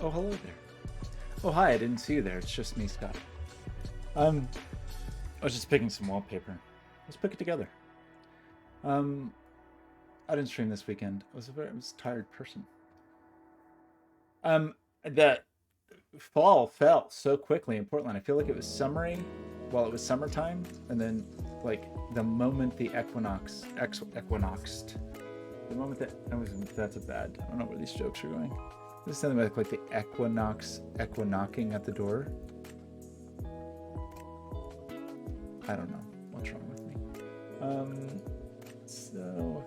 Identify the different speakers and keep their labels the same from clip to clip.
Speaker 1: Oh, hello there. Oh, hi, I didn't see you there. It's just me, Scott. I was just picking some wallpaper. Let's pick it together. Um, I didn't stream this weekend. I was a tired person. The fall fell so quickly in Portland. I feel like it was summery while it was summertime, and then like the moment the equinoxed, the moment that's a bad. I don't know where these jokes are going. There's something like the equinocking at the door. I don't know what's wrong with me. So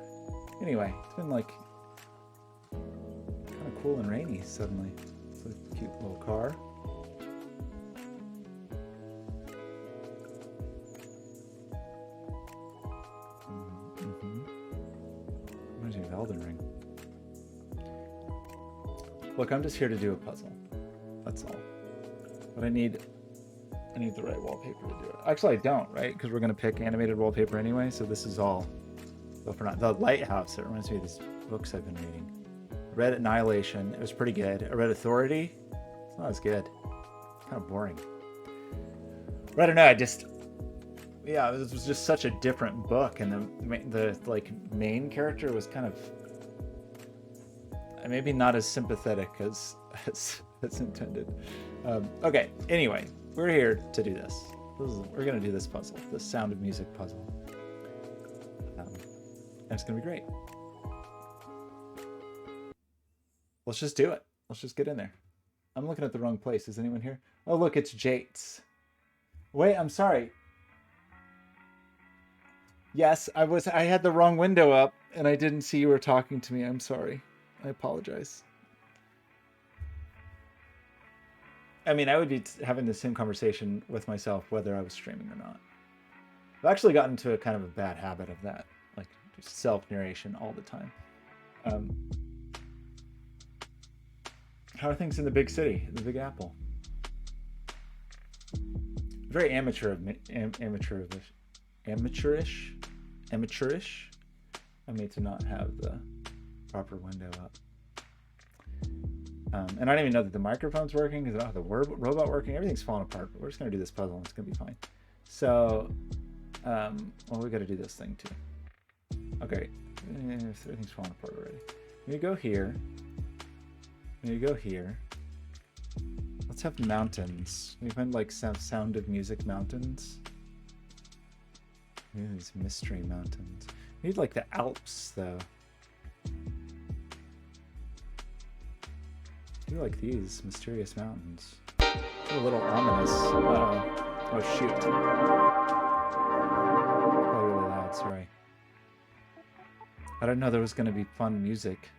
Speaker 1: anyway, it's been like kind of cool and rainy suddenly. It's a cute little car. Reminds me of Elden Ring. Look, I'm just here to do a puzzle. That's all. But I need the right wallpaper to do it. Actually, I don't, right? Because we're going to pick animated wallpaper anyway, so this is all. But for not the Lighthouse, it reminds me of these books I've been reading. I read Annihilation. It was pretty good. I read Authority. It's not as good. Kind of boring. But I don't know. It was just such a different book, and the like main character was kind of maybe not as sympathetic as intended. Okay. Anyway, we're here to do this. We're gonna do this puzzle, the Sound of Music puzzle. And it's gonna be great. Let's just do it. Let's just get in there. I'm looking at the wrong place. Is anyone here? Oh, look, it's Jates. Wait, I'm sorry. Yes, I had the wrong window up and I didn't see you were talking to me. I'm sorry. I apologize. I mean, I would be having the same conversation with myself whether I was streaming or not. I've actually gotten into a kind of a bad habit of that, like just self-narration all the time. How are things in the big city, the Big Apple? Very amateurish. I mean, to not have the proper window up. And I don't even know that the microphone's working because I don't have the robot working. Everything's falling apart. But we're just gonna do this puzzle and it's gonna be fine. So, well, we got to do this thing too. Okay, everything's falling apart already. I'm gonna go here. Let's have mountains. We find like Sound of Music mountains. Maybe these mystery mountains. We need like the Alps though. I do like these mysterious mountains. They're a little ominous. Oh shoot. Probably really loud, sorry. I didn't know there was gonna be fun music.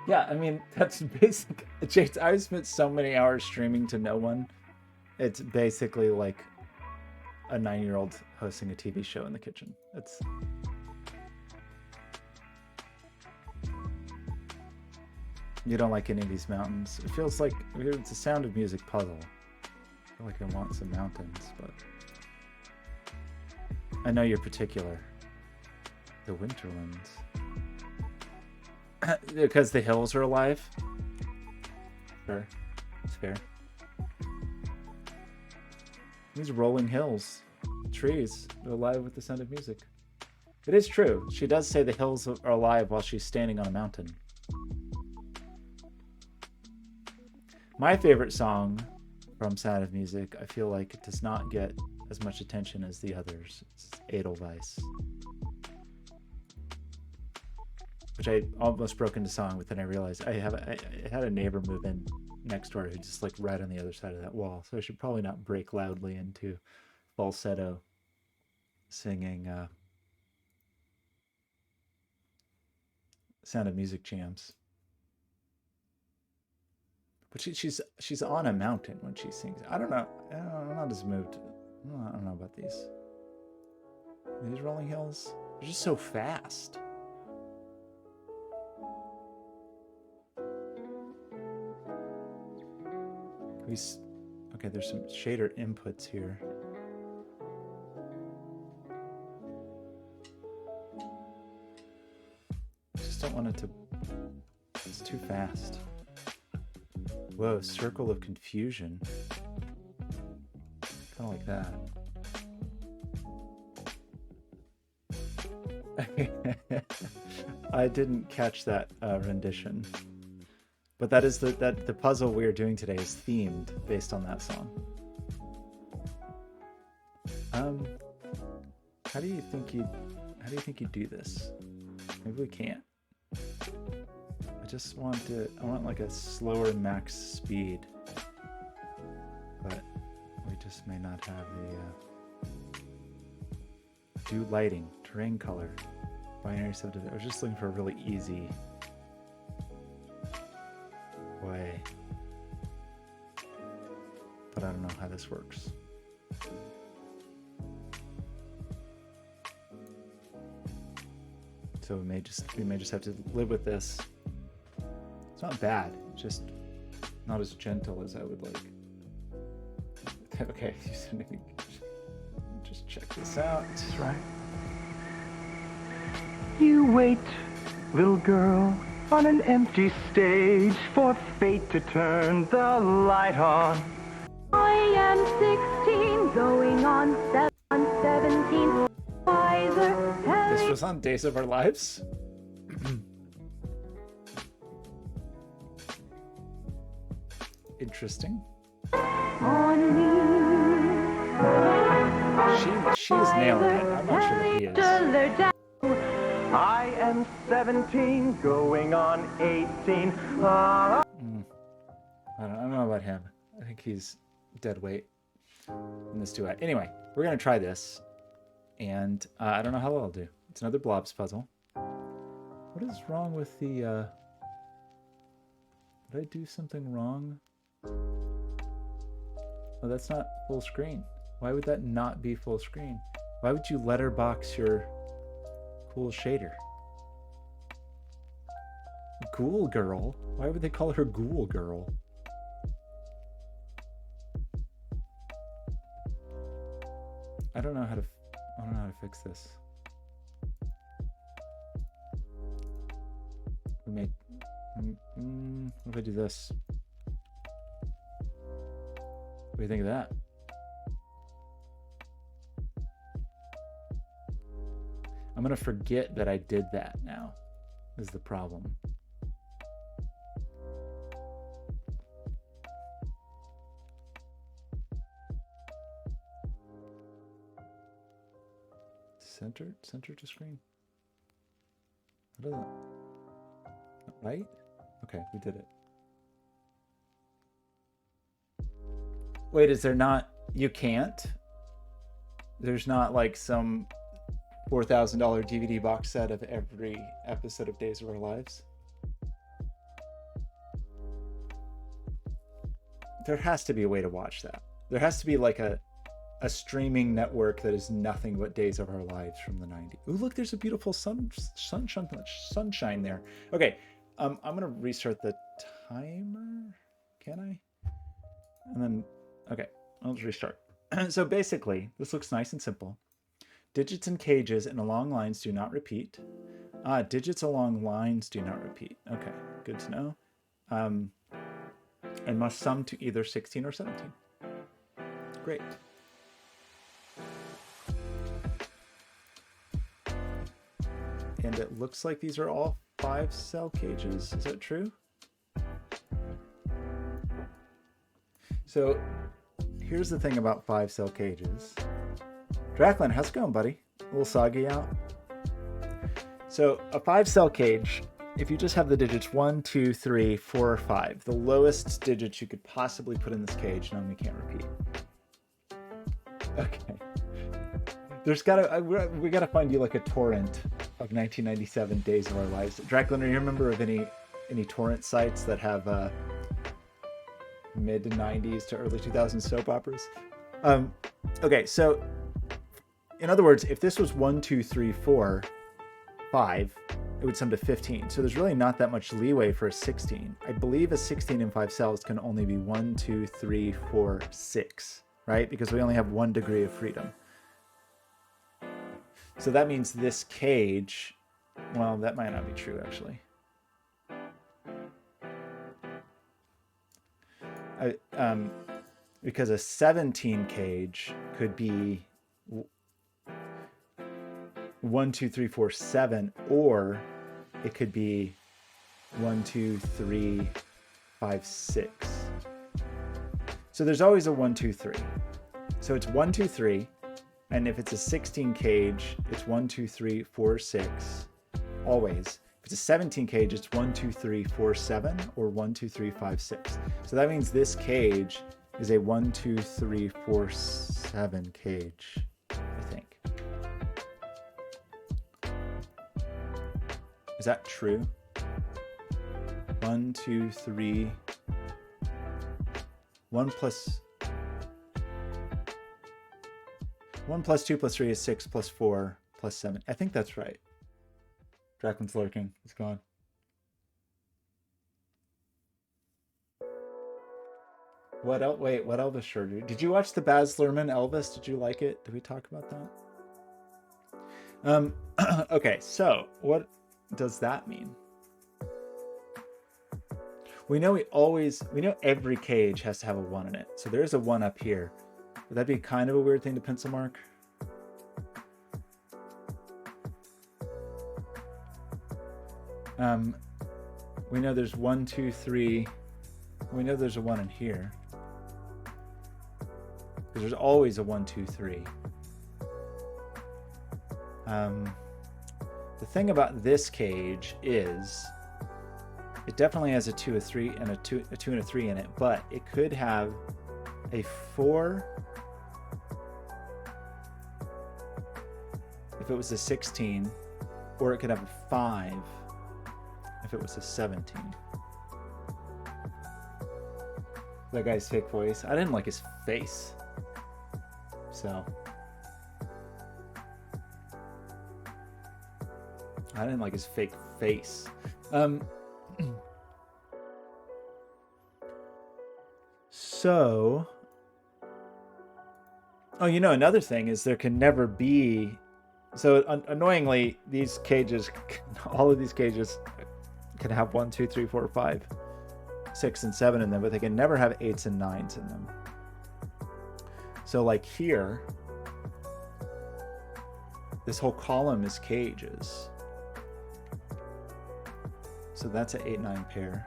Speaker 1: Yeah, I mean, that's basic. James, I've spent so many hours streaming to no one. It's basically like a 9-year-old hosting a TV show in the kitchen. You don't like any of these mountains. It feels like it's a Sound of Music puzzle. I feel like I want some mountains, but I know you're particular. The Winterlands. Because the hills are alive. Sure, it's fair. These rolling hills, trees, are alive with the sound of music. It is true. She does say the hills are alive while she's standing on a mountain. My favorite song from Sound of Music, I feel like it does not get as much attention as the others. It's Edelweiss. Which I almost broke into song, but then I realized I had a neighbor move in next door who just like right on the other side of that wall. So I should probably not break loudly into falsetto singing Sound of Music jams. But she's on a mountain when she sings. I don't know. I'm not as moved. I don't know about these. These rolling hills, they're just so fast. Okay, there's some shader inputs here. I just don't want it to... It's too fast. Whoa, circle of confusion. Kind of like that. I didn't catch that rendition. But that is the puzzle we are doing today is themed based on that song. How do you think you do this? Maybe we can't. I want like a slower max speed. But we just may not have the do lighting, terrain color, binary subdivision. I was just looking for a really easy way. But I don't know how this works. So we may just have to live with this. It's not bad, it's just not as gentle as I would like. Okay, just check this out.
Speaker 2: Right. You wait, little girl, on an empty stage for fate to turn the light on.
Speaker 3: I am 16, going on 17.
Speaker 1: This was on Days of Our Lives. Interesting. She's nailing it. I'm not sure that he is.
Speaker 2: I am 17, going on 18.
Speaker 1: I don't know about him. I think he's dead weight in this duet. Anyway, we're gonna try this, and I don't know how well I'll do. It's another Blobz puzzle. What is wrong with the? Did I do something wrong? Oh, that's not full screen. Why would that not be full screen? Why would you letterbox your cool shader? Ghoul Girl? Why would they call her Ghoul Girl? I don't know how to fix this. We made. What if I do this? What do you think of that? I'm gonna forget that I did that now, is the problem. Center to screen. What is that? Right? Okay, we did it. Wait, is there not? You can't? There's not like some $4,000 DVD box set of every episode of Days of Our Lives? There has to be a way to watch that. There has to be like a streaming network that is nothing but Days of Our Lives from the 90s. Ooh, look, there's a beautiful sunshine there. Okay, I'm gonna restart the timer. Can I? And then, okay, I'll just restart. So basically, this looks nice and simple. Digits and cages and along lines do not repeat. Digits along lines do not repeat. Okay, good to know. And must sum to either 16 or 17. Great. And it looks like these are all 5-cell cages. Is that true? So here's the thing about 5-cell cages. Draclin, how's it going, buddy? A little soggy out. So a 5-cell cage, if you just have the digits 1, 2, 3, 4, or 5, the lowest digits you could possibly put in this cage, knowing we can't repeat. Okay. We gotta find you like a torrent of 1997 Days of Our Lives. Draclin, are you a member of any torrent sites that have mid 90s to early 2000s soap operas? Okay, so in other words, if this was 1, 2, 3, 4, 5, it would sum to 15. So there's really not that much leeway for a 16. I believe a 16 in 5 cells can only be 1, 2, 3, 4, 6, right? Because we only have 1 degree of freedom. So that means this cage, well, that might not be true actually. Because a 17 cage could be 1, 2, 3, 4, 7, or it could be 1, 2, 3, 5, 6. So there's always a 1, 2, 3. So it's 1, 2, 3, and if it's a 16 cage, it's 1, 2, 3, 4, 6, always. If it's a 17 cage, it's 1, 2, 3, 4, 7, or 1, 2, 3, 5, 6. So that means this cage is a 1, 2, 3, 4, 7 cage, I think. Is that true? 1, 2, 3. 1 plus 2 plus 3 is 6 plus 4 plus 7. I think that's right. Draken's lurking. It's gone. What else? Wait, what Elvis shirt? Did you watch the Baz Luhrmann Elvis? Did you like it? Did we talk about that? Okay, so what does that mean? We know every cage has to have a 1 in it. So there's a 1 up here. Would that be kind of a weird thing to pencil mark? We know there's 1, 2, 3. We know there's a 1 in here. Because there's always a 1, 2, 3. The thing about this cage is it definitely has a 2, a 3, and a 2 and a 3 in it, but it could have a 4 if it was a 16, or it could have a 5 if it was a 17. That guy's fake voice. I didn't like his face. So I didn't like his fake face. So, oh, you know, another thing is there can never be, so annoyingly, these cages, all of these cages can have 1, 2, 3, 4, 5, 6, and 7 in them, but they can never have 8s and 9s in them. So like here, this whole column is cages. So that's an 8, 9 pair.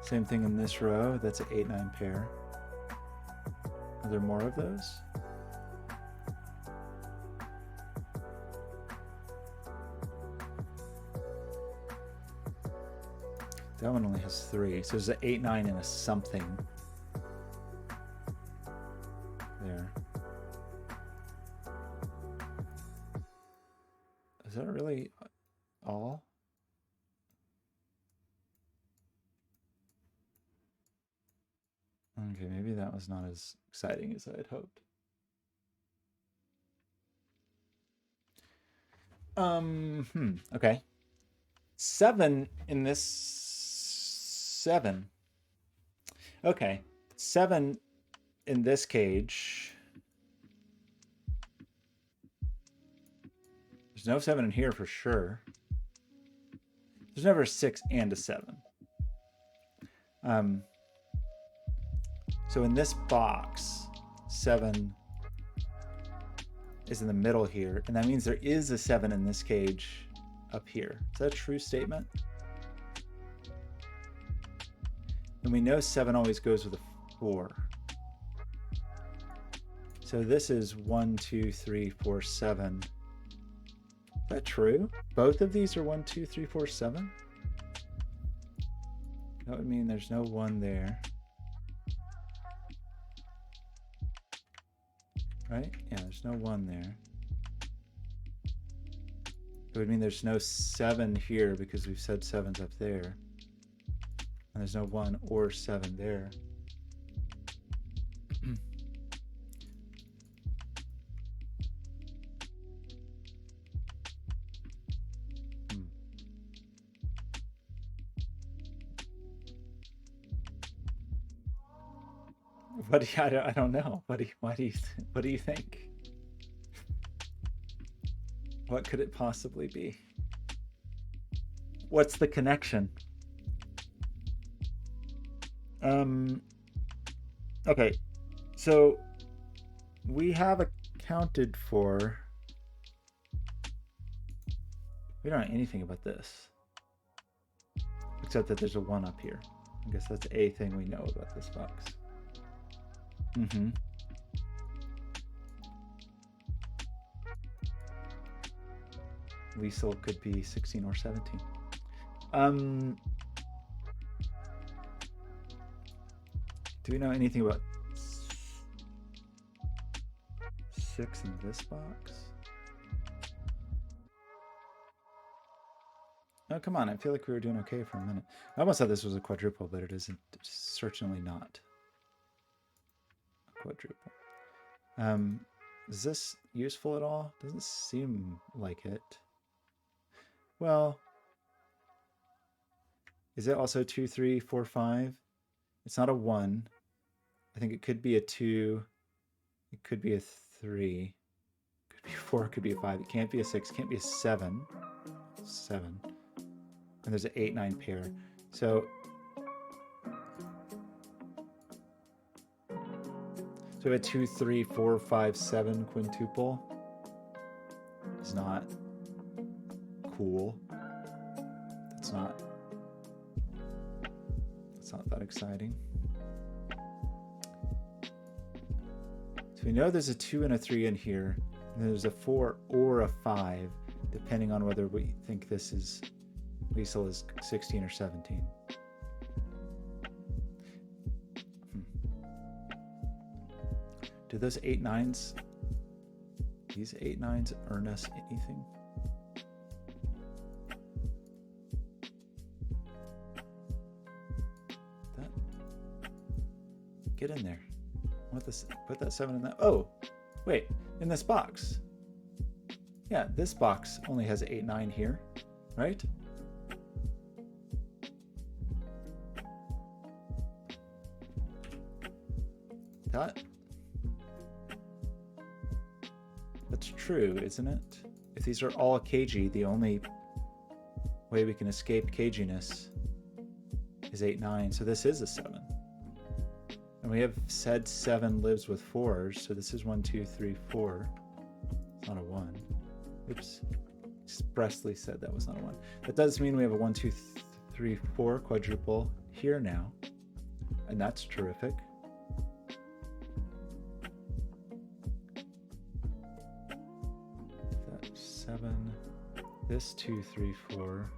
Speaker 1: Same thing in this row, that's an 8, 9 pair. Are there more of those? That one only has 3. So there's an 8, 9, and a something there. Is that really all? Okay, maybe that was not as exciting as I had hoped. Okay. 7 in this 7. Okay. 7 in this cage. There's no 7 in here for sure. There's never a 6 and a 7. So in this box, 7 is in the middle here, and that means there is a 7 in this cage up here. Is that a true statement? And we know 7 always goes with a 4. So this is 1, 2, 3, 4, 7. Is that true? Both of these are 1, 2, 3, 4, 7? That would mean there's no 1 there. Right? Yeah, there's no 1 there. It would mean there's no 7 here because we've said 7's up there. And there's no 1 or 7 there. What do you, I don't know. What do you think? What could it possibly be? What's the connection? Okay, so we have accounted for. We don't know anything about this, except that there's a 1 up here. I guess that's a thing we know about this box. Liesl could be 16 or 17. Do we know anything about 6 in this box? Oh, come on. I feel like we were doing okay for a minute. I almost thought this was a quadruple, but it isn't. It's certainly not a quadruple. Is this useful at all? Doesn't seem like it. Well, is it also 2, 3, 4, 5? It's not a 1. I think it could be a 2. It could be a 3. It could be a 4. It could be a 5. It can't be a 6. It can't be a 7. 7. And there's an 8, 9 pair. So a 2, 3, 4, 5, 7 quintuple is not cool. It's not that exciting. So we know there's a 2 and a 3 in here, and there's a 4 or a 5, depending on whether we think this is Liesl is 16 or 17. Do those 8, 9s, these 8, 9s earn us anything? Get in there. What this? Put that 7 in that. Oh, wait. In this box. Yeah, this box only has 8, 9 here, right? That's true, isn't it? If these are all cagey, the only way we can escape caginess is 8, 9. So this is a 7. And we have said 7 lives with 4s, so this is 1, 2, 3, 4. It's not a 1. Oops. Expressly said that was not a 1. That does mean we have a 1, 2, 3, 4 quadruple here now. And that's terrific. That's 7. This 2, 3, 4.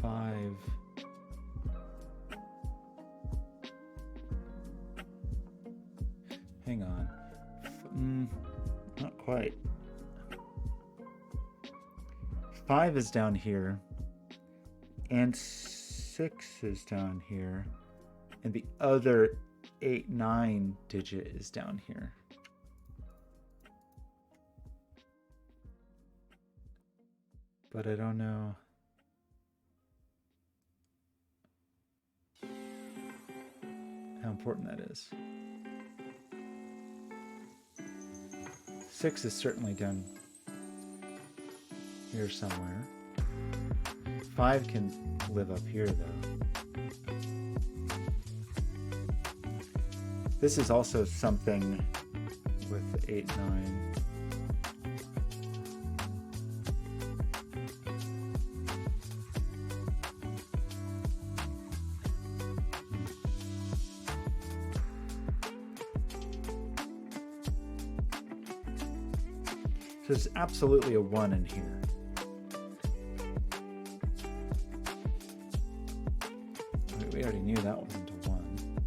Speaker 1: 5. Hang on. Not quite. 5 is down here, and 6 is down here, and the other 8, 9 digit is down here. But I don't know. How important that is. 6 is certainly down here somewhere. 5 can live up here though. This is also something with 8, 9. There's absolutely a 1 in here. We already knew that wasn't a 1.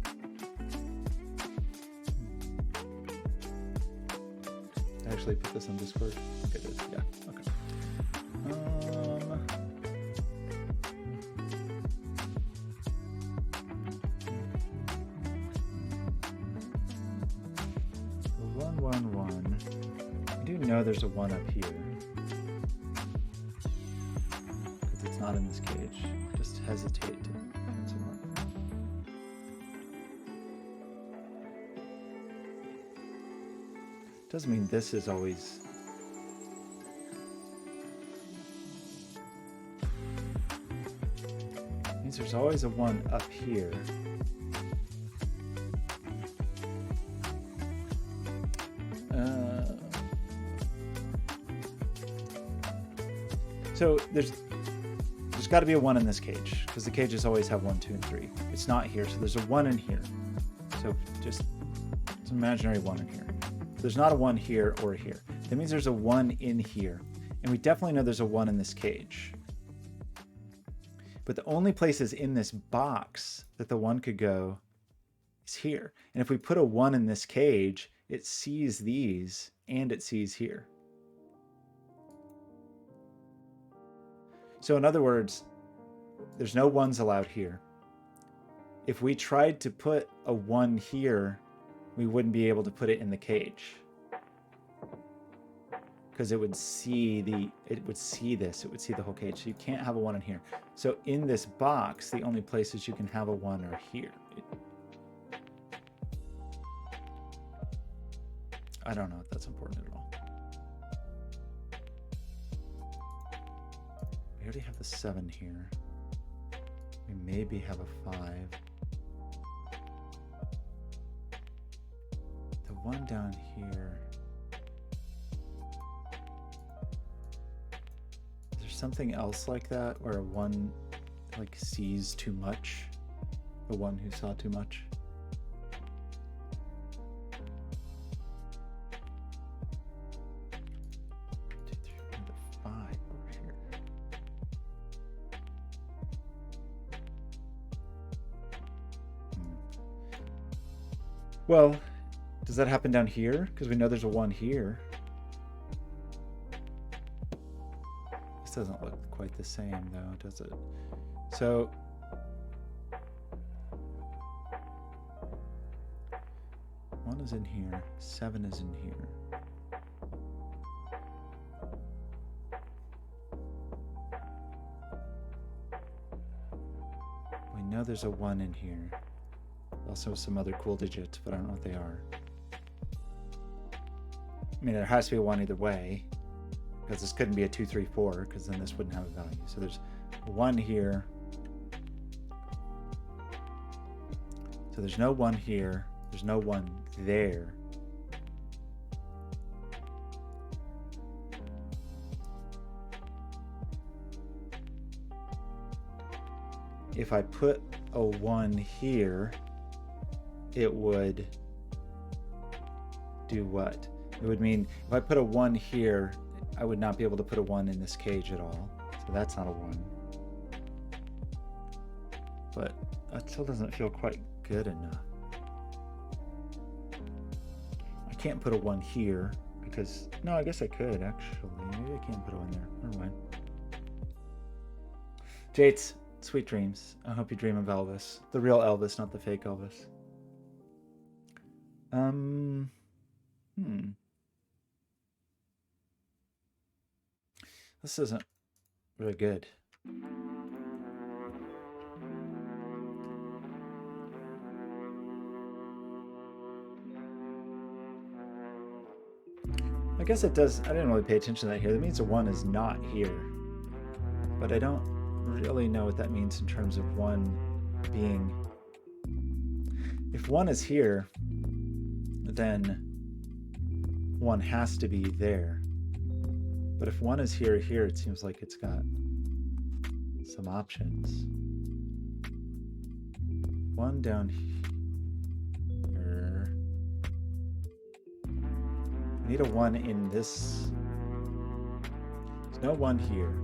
Speaker 1: I actually put this on Discord. Okay, it is. Yeah. Okay. One, 1, 1. I do know there's a 1 up here. not in this cage. Just hesitate to answer that. Doesn't mean this is always. It means there's always a 1 up here. So there's got to be a 1 in this cage because the cages always have 1, 2, and 3. It's not here, so there's a 1 in here. So just it's an imaginary 1 in here. There's not a 1 here or here. That means there's a 1 in here, and we definitely know there's a 1 in this cage. But the only places in this box that the 1 could go is here. And if we put a 1 in this cage, it sees these and it sees here. So in other words, there's no 1s allowed here. If we tried to put a 1 here, we wouldn't be able to put it in the cage. Because it would see this, it would see the whole cage. So you can't have a 1 in here. So in this box, the only places you can have a 1 are here. I don't know if that's important at all. We already have the 7 here. We maybe have a 5. The 1 down here. Is there something else like that where a 1 like sees too much? The 1 who saw too much? Well, does that happen down here? Because we know there's a 1 here. This doesn't look quite the same though, does it? So one is in here, 7 is in here. We know there's a 1 in here. Also some other cool digits, but I don't know what they are. I mean, there has to be a 1 either way, because this couldn't be a 2, 3, 4, because then this wouldn't have a value. So there's a 1 here. So there's no 1 here. There's no 1 there. If I put a 1 here, it would do what? It would mean if I put a 1 here, I would not be able to put a 1 in this cage at all. So that's not a 1. But that still doesn't feel quite good enough. I can't put a 1 here because, no, I guess I could actually. Maybe I can't put a 1 there. Never mind. Jates, sweet dreams. I hope you dream of Elvis. The real Elvis, not the fake Elvis. This isn't really good. I guess it does. I didn't really pay attention to that here. That means a 1 is not here. But I don't really know what that means in terms of 1 being... If 1 is here, then 1 has to be there. But if 1 is here, it seems like it's got some options. 1 down here. I need a 1 in this. There's no 1 here.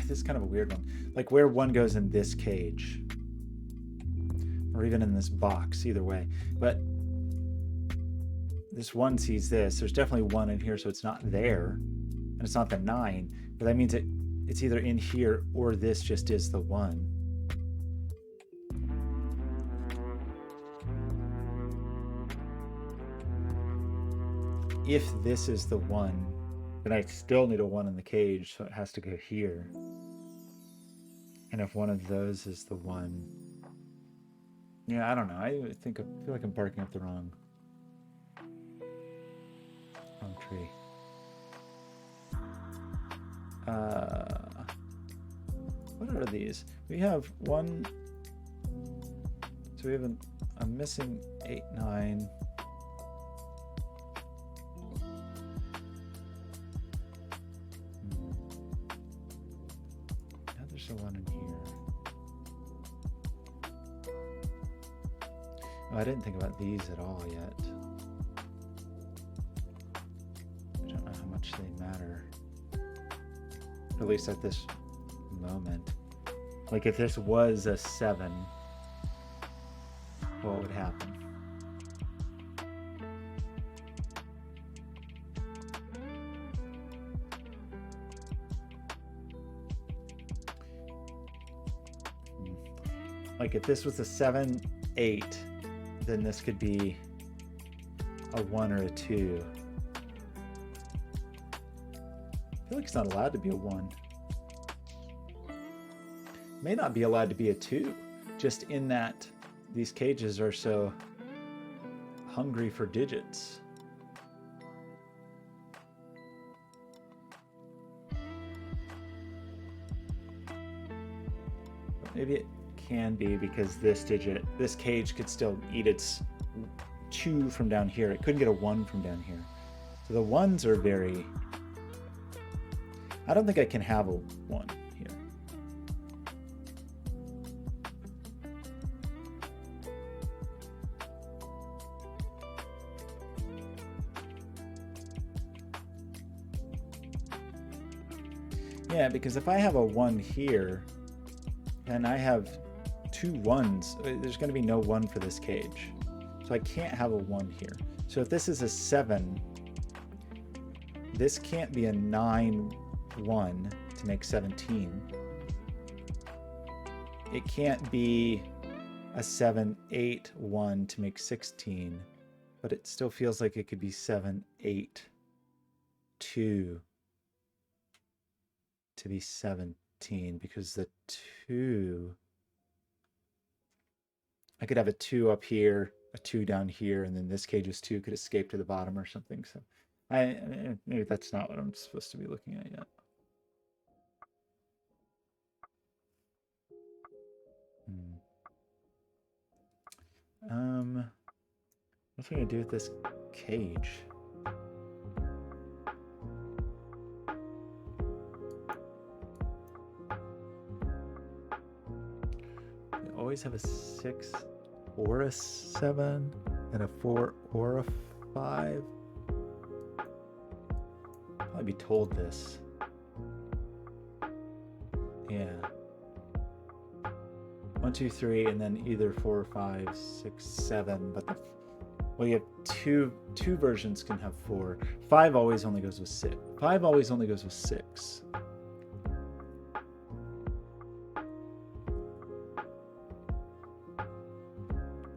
Speaker 1: This is kind of a weird one. Like where 1 goes in this cage. Or even in this box, either way. But this 1 sees this. There's definitely 1 in here, so it's not there. And it's not the 9. But that means it's either in here or this just is the 1. if this is the one, then I still need a 1 in the cage, so it has to go here. And if one of those is the one, yeah, I don't know. I feel like I'm barking up the wrong tree. What are these? We have one. So we have a missing 8, 9. Now there's a 1 in here. Oh, I didn't think about these at all yet. I don't know how much they matter. At least at this moment. Like if this was a 7, what would happen? Like if this was a 7, 8, then this could be a 1 or a 2. I feel like it's not allowed to be a 1. May not be allowed to be a 2, just in that these cages are so hungry for digits. Maybe it can be because this cage could still eat its 2 from down here. It couldn't get a 1 from down here. So the 1s are very... I don't think I can have a 1 here. Yeah, because if I have a 1 here, and I have 2 1s, there's going to be no 1 for this cage. So I can't have a 1 here. So if this is a 7, this can't be a 9, 1 to make 17. It can't be a 7, 8, 1 to make 16. But it still feels like it could be 7, 8, 2 to be 17, because the 2, I could have a 2 up here, a 2 down here, and then this cage's 2 could escape to the bottom or something. So maybe that's not what I'm supposed to be looking at yet. What's we gonna do with this cage? We always have a 6 or a 7 and a 4 or a 5. Probably be told this. Yeah. 1, 2, 3, and then either 4, 5, 6, 7. But well, you have two versions can have 4. 5 always only goes with 6. 5 always only goes with 6.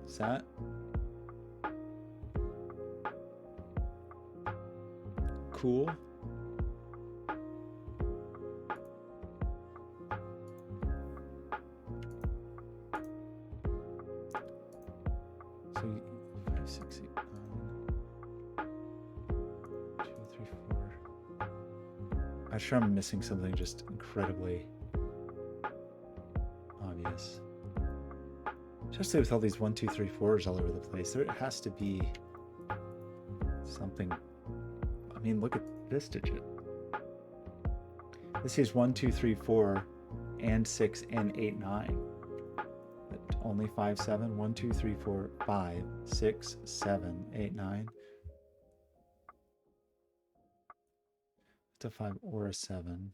Speaker 1: Is that cool? So 5, 6, 8, 9, 2, 3, 4. I'm sure I'm missing something just incredibly obvious. Especially with all these 1, 2, 3, 4s all over the place. There has to be something. I mean, look at this digit. This is 1, 2, 3, 4, and 6, and 8, 9. But only 5, 7. 1, 2, 3, 4, 5, 6, 7, 8, 9. It's a 5 or a 7.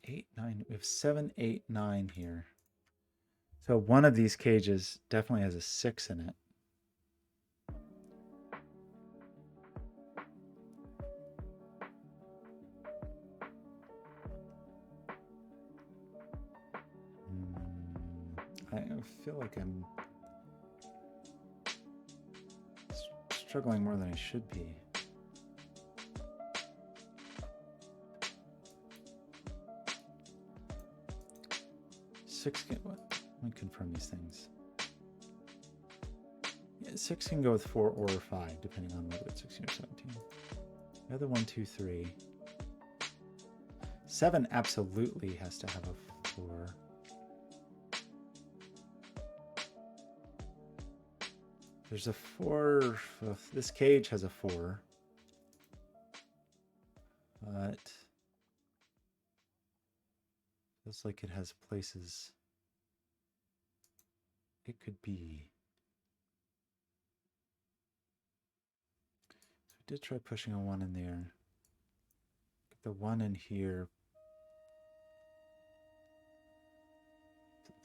Speaker 1: 8, 9. We have 7, 8, 9 here. So one of these cages definitely has a 6 in it. I feel like I'm struggling more than I should be. What? Let me confirm these things. Yeah, 6 can go with 4 or 5, depending on whether it's 16 or 17. The other 1, 2, 3. 7 absolutely has to have a 4. There's a 4. This cage has a 4. But feels like it has places it could be. So we did try pushing a 1 in there. Get the 1 in here.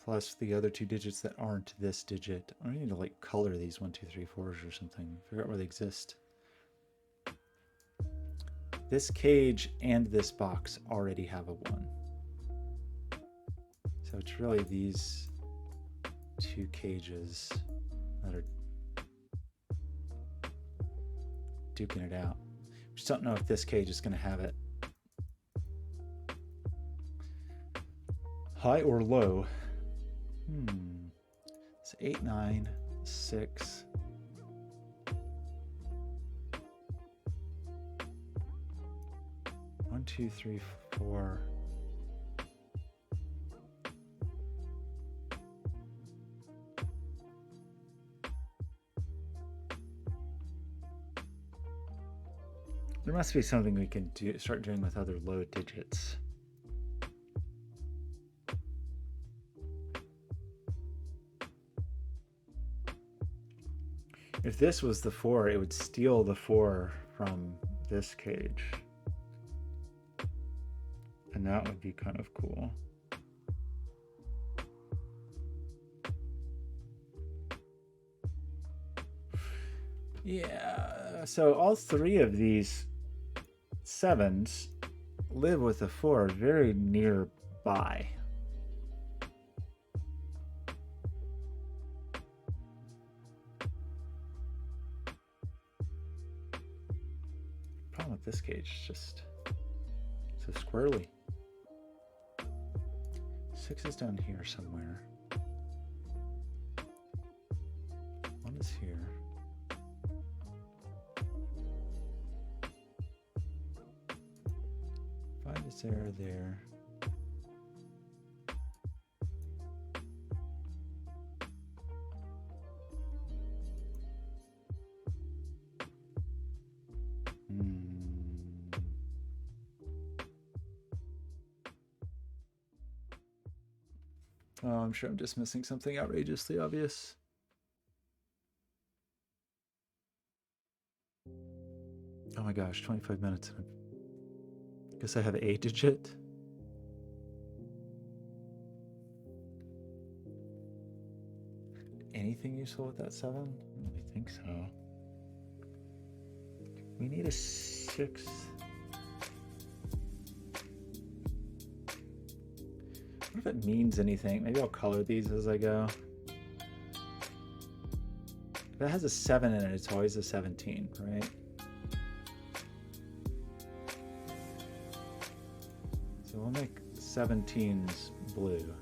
Speaker 1: Plus the other 2 digits that aren't this digit. I need to like color these 1, 2, 3, 4s or something. Figure out where they exist. This cage and this box already have a 1. So it's really these 2 cages that are duking it out. Just don't know if this cage is going to have it. High or low? It's 8, 9, 6. One, 2, 3, 4. There must be something we can do, start doing with other low digits. If this was the 4, it would steal the 4 from this cage. And that would be kind of cool. Yeah, so all 3 of these 7s live with a 4 very nearby. Problem with this cage is just so squirrely. 6 is down here somewhere. 1 is here. 5 is there. Oh, I'm sure I'm just missing something outrageously obvious. Oh my gosh, 25 minutes. I guess I have a digit. Anything useful with that 7? I don't really think so. We need a 6. What if it means anything? Maybe I'll color these as I go. If it has a 7 in it, it's always a 17, right? So we'll make 17s blue.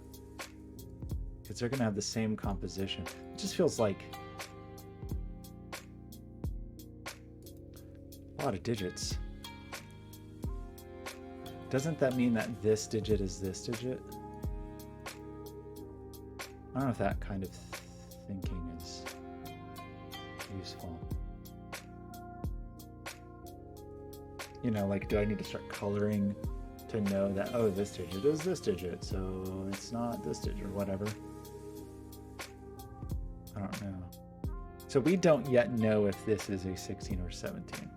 Speaker 1: Because they're going to have the same composition. It just feels like a lot of digits. Doesn't that mean that this digit is this digit? I don't know if that kind of thinking is useful. You know, like, do I need to start coloring to know that, oh, this digit is this digit, so it's not this digit or whatever? I don't know. So we don't yet know if this is a 16 or 17.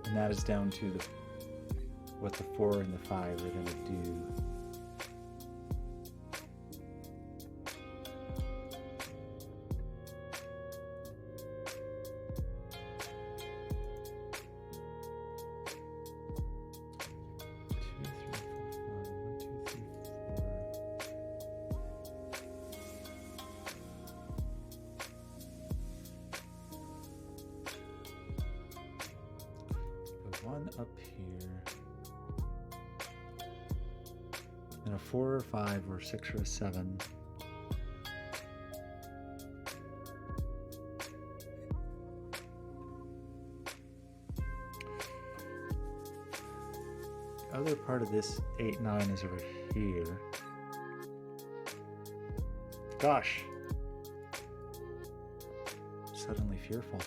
Speaker 1: And that is down to what the 4 and the 5 are going to do. And a 4 or 5 or 6 or a 7. The other part of this 8, 9 is over here. Gosh. Suddenly fearful.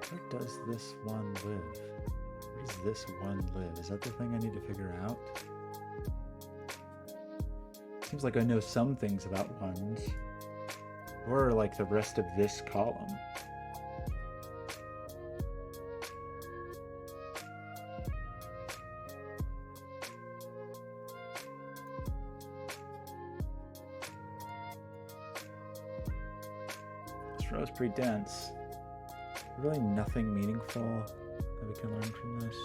Speaker 1: Where does this one live? Where does this one live? Is that the thing I need to figure out? Seems like I know some things about ones. Or like the rest of this column. This row is pretty dense. Really nothing meaningful that we can learn from this.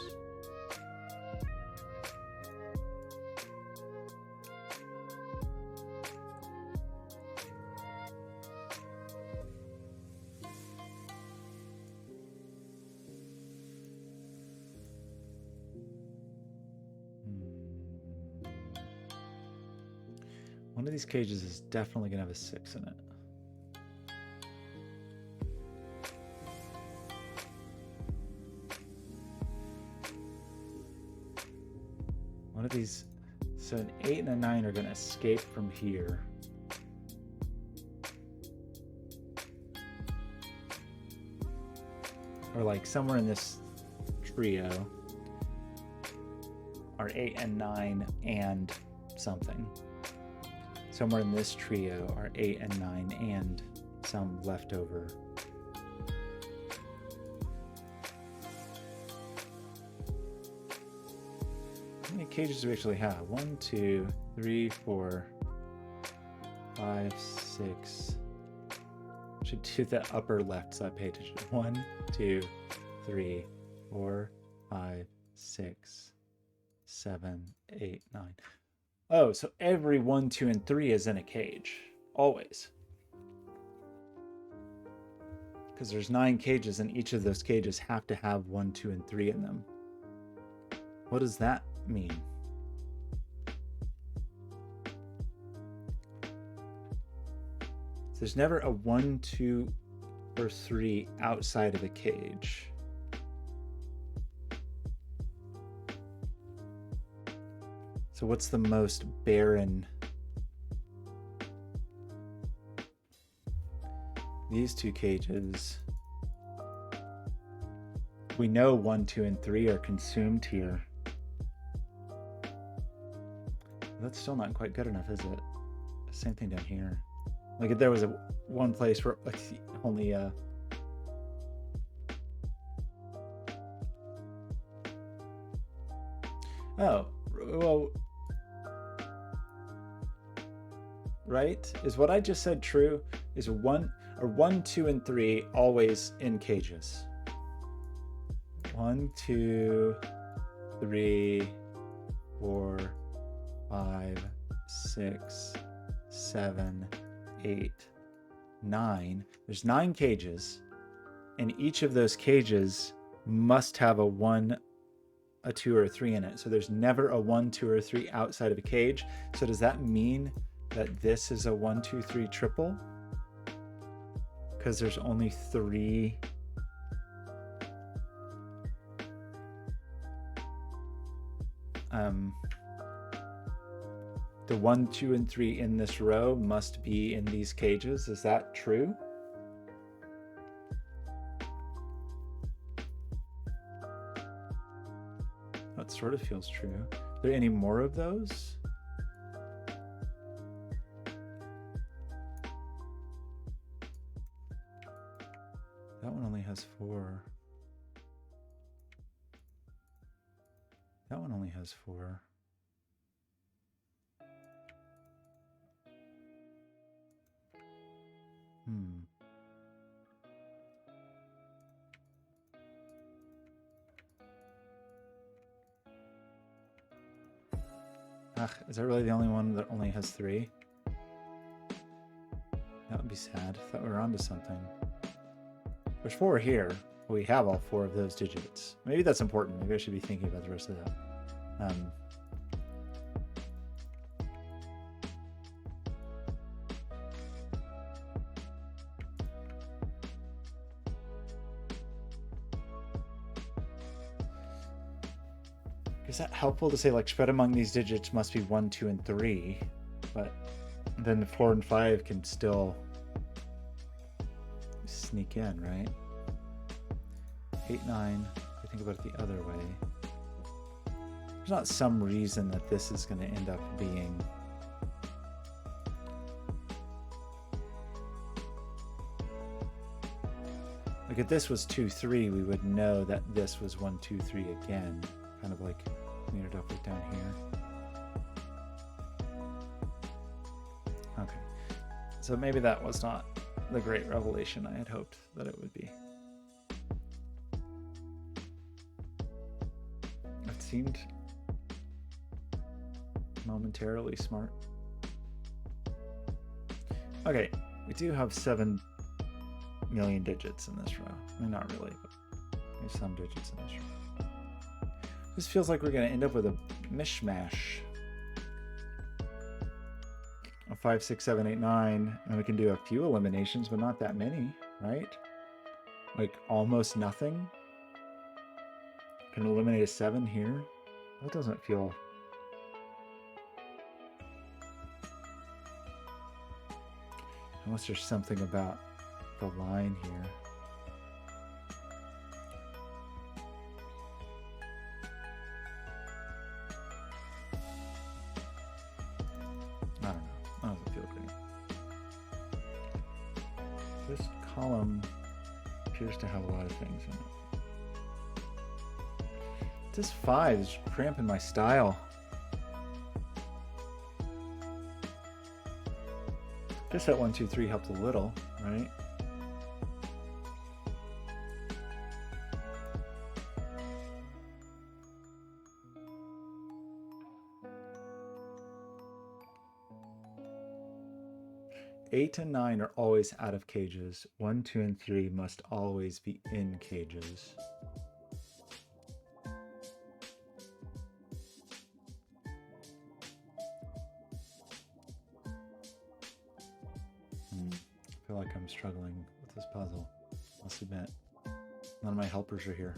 Speaker 1: One of these cages is definitely going to have a 6 in it. One of these, so an 8 and a 9 are going to escape from here. Or like somewhere in this trio are 8 and 9 and something. Somewhere in this trio are 8 and 9 and some leftover. How many cages do we actually have? 1, 2, 3, 4, 5, 6. Should do the upper left side page. 1, 2, 3, 4, 5, 6, 7, 8, 9. Oh, so every 1, 2, and 3 is in a cage. Always. Because there's 9 cages, and each of those cages have to have 1, 2, and 3 in them. What does that mean? So there's never a 1, 2, or 3 outside of a cage. So what's the most barren? These 2 cages. We know 1, 2, and 3 are consumed here. That's still not quite good enough, is it? Same thing down here. Like if there was one place where like only oh, well, right? Is what I just said true? Is 1, 2, and 3 always in cages? 1, 2, 3, 4, 5, 6, 7, 8, 9. There's 9 cages, and each of those cages must have a 1, a 2, or a 3 in it. So there's never a 1, 2, or 3 outside of a cage. So does that mean that this is a 1, 2, 3 triple? Because there's only 3. The 1, 2, and 3 in this row must be in these cages. Is that true? That sort of feels true. Are there any more of those? That one only has 4. That one only has 4. Is that really the only one that only has 3? That would be sad. I thought we were onto something. There's 4 here. We have all 4 of those digits. Maybe that's important. Maybe I should be thinking about the rest of that. Is that helpful to say, like, spread among these digits must be 1, 2, and 3, but then 4 and 5 can still sneak in, right? 8, 9, if I think about it the other way. There's not some reason that this is going to end up being... Like, if this was 2, 3, we would know that this was 1, 2, 3 again. Kind of like clean it up right down here. Okay. So maybe that was not the great revelation I had hoped that it would be. It seemed momentarily smart. Okay, we do have 7 million digits in this row. I mean, not really, but there's some digits in this row. This feels like we're going to end up with a mishmash of 5, 6, 7, 8, 9, and we can do a few eliminations, but not that many, right? Like almost nothing. Can eliminate a 7 here. That doesn't feel... Unless there's something about the line here. I don't know. That doesn't feel great. This column appears to have a lot of things in it. This 5 is cramping my style. Guess that 1, 2, 3 helped a little, right? Eight and 9 are always out of cages. 1, 2, and 3 must always be in cages. I feel like I'm struggling with this puzzle. Must admit, none of my helpers are here.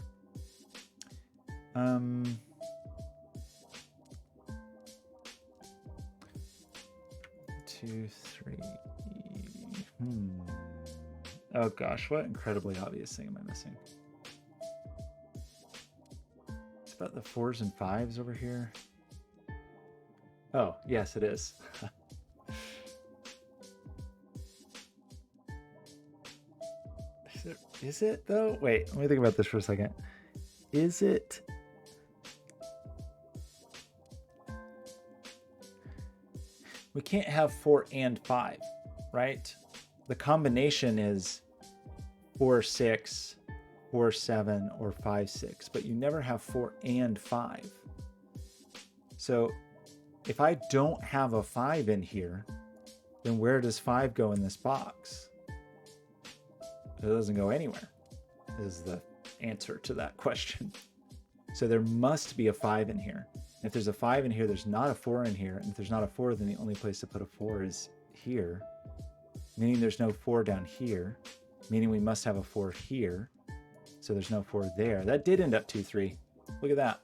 Speaker 1: 2, 3. Oh gosh, what incredibly obvious thing am I missing? It's about the 4s and 5s over here. Oh, yes, it is. Is it though? Wait, let me think about this for a second. Is it? We can't have 4 and 5, right? The combination is 4, 6, 4, 7, or 5, 6, but you never have 4 and 5. So if I don't have a 5 in here, then where does 5 go in this box? It doesn't go anywhere, is the answer to that question. So there must be a 5 in here. If there's a 5 in here, there's not a 4 in here. And if there's not a 4, then the only place to put a 4 is here, meaning there's no 4 down here, meaning we must have a 4 here. So there's no 4 there. That did end up 2, 3. Look at that.